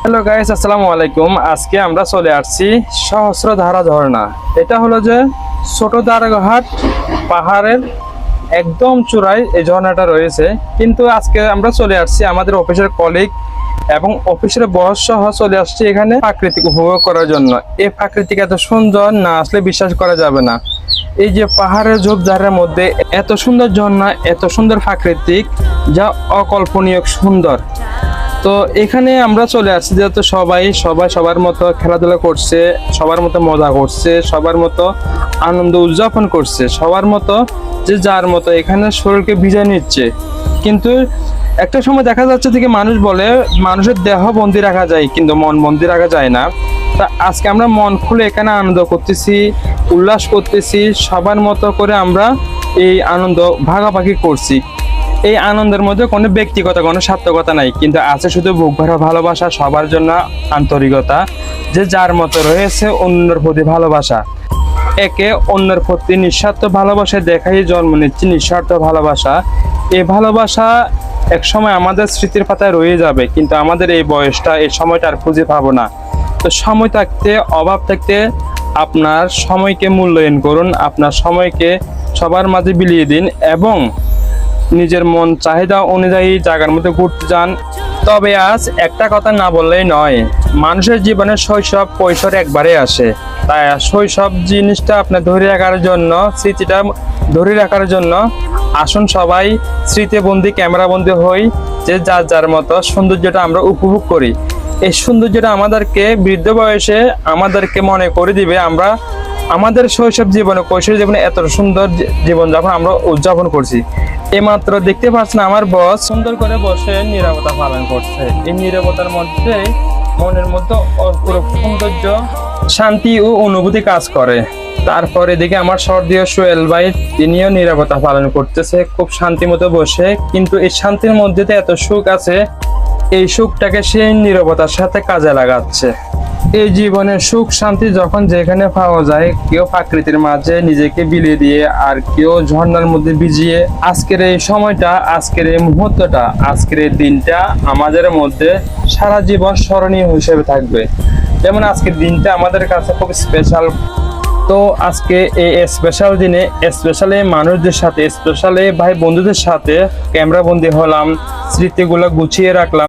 Hello guys, আসসালামু আলাইকুম। আজকে আমরা চলে আসছি সহস্রধারা ঝর্ণা। এটা হলো যে ছোট দারঘাট পাহাড়ের একদম চূড়ায় এই ঝর্ণাটা রয়েছে। কিন্তু আজকে আমরা চলে আসছি আমাদের অফিসের কলিগ এবং অফিসের বস সহ চলে আসছি এখানে প্রাকৃতিক উপভোগ করার জন্য। এই প্রাকৃতিক এত সুন্দর, না আসলে বিশ্বাস করা যাবে না। এই যে পাহাড়ের ঝোপঝাড়ের মধ্যে এত সুন্দর ঝর্ণা, এত সুন্দর প্রাকৃতিক, যা অকল্পনীয় সুন্দর। তো এখানে আমরা চলে আসছি যেহেতু সবাই সবার মতো খেলাধুলা করছে, সবার মতো মজা করছে, সবার মতো আনন্দ উদযাপন করছে, সবার মতো যে যার মতো এখানে শরীরকে ভিজে নিচ্ছে। কিন্তু একটা সময় দেখা যাচ্ছে থেকে মানুষ বলে মানুষের দেহ বন্দি রাখা যায় কিন্তু মন বন্দি রাখা যায় না। তা আজকে আমরা মন খুলে এখানে আনন্দ করতেছি, উল্লাস করতেছি, সবার মতো করে আমরা এই আনন্দ ভাগাভাগি করছি। এই আনন্দের মধ্যে কোনো ব্যক্তিগত কোনো স্বার্থকতা নাই, কিন্তু আছে শুধু বুক ভরা ভালোবাসা, সবার জন্য আন্তরিকতা, যে যার মতো রয়েছে অন্যের প্রতি ভালোবাসা। একে অন্যের প্রতি নিঃস্বার্থ ভালোবাসা দেখাই জন্ম নিচ্ছে নিঃস্বার্থ ভালোবাসা। এই ভালোবাসা এক সময় আমাদের স্মৃতির পাতায় রয়ে যাবে, কিন্তু আমাদের এই বয়সটা, এই সময়টা আর খুঁজে পাবো না। তো সময় থাকতে, অভাব থাকতে আপনার সময়কে মূল্যায়ন করুন, আপনার সময়কে সবার মাঝে বিলিয়ে দিন এবং নিজের মন চাহিদা অনুযায়ী জায়গার মধ্যে ঘুরতে যান। তবে আজ একটা কথা না বললেই নয়, মানুষের জীবনে শৈশব কৈশোর একবারে আসে। তাই শৈশব জিনিসটা আপনার ধরে রাখার জন্য, স্মৃতিটা ধরে রাখার জন্য আসুন সবাই স্মৃতিবন্দি, ক্যামেরাবন্দি হই, যে যার যার মতো সৌন্দর্যটা আমরা উপভোগ করি। এই সৌন্দর্যটা আমাদেরকে বৃদ্ধ বয়সে আমাদেরকে মনে করে দিবে আমরা আমাদের শৈশব জীবনে, কৈশোর জীবনে এত সুন্দর জীবনযাপন আমরা উদযাপন করছি। এইমাত্র দেখতে পাচ্ছেন আমার বস সুন্দর করে বসে নীরবতা পালন করছে। এই নীরবতার মধ্যে মনের মধ্যে অপূর্ব সৌন্দর্য, শান্তি ও অনুভূতি কাজ করে। তারপরে দেখে আমার সর্দীয় সোহেল ভাই, তিনিও নীরবতা পালন করতেছে খুব শান্তি মতো বসে। কিন্তু এই শান্তির মধ্যে এত সুখ আছে, এই সুখটাকে সে নীরবতার সাথে কাজে লাগাচ্ছে। এই জীবনের সুখ শান্তি যখন যেখানে পাওয়া যায়, কেউ প্রকৃতির মাঝে নিজেকে বিলিয়ে দিয়ে, আর কেউ ঝর্ণার মধ্যে ভিজিয়ে। আজকের এই সময়টা, আজকের এই মুহূর্তটা, আজকের এই দিনটা আমাদের মধ্যে সারা জীবন স্মরণীয় হিসেবে থাকবে। যেমন আজকের দিনটা আমাদের কাছে খুব স্পেশাল। তো আজকে এই স্পেশাল দিনে স্পেশালি মানুষদের সাথে, স্পেশালি ভাই বন্ধুদের সাথে ক্যামেরা বন্দি হলাম, স্মৃতিগুলো গুছিয়ে রাখলাম।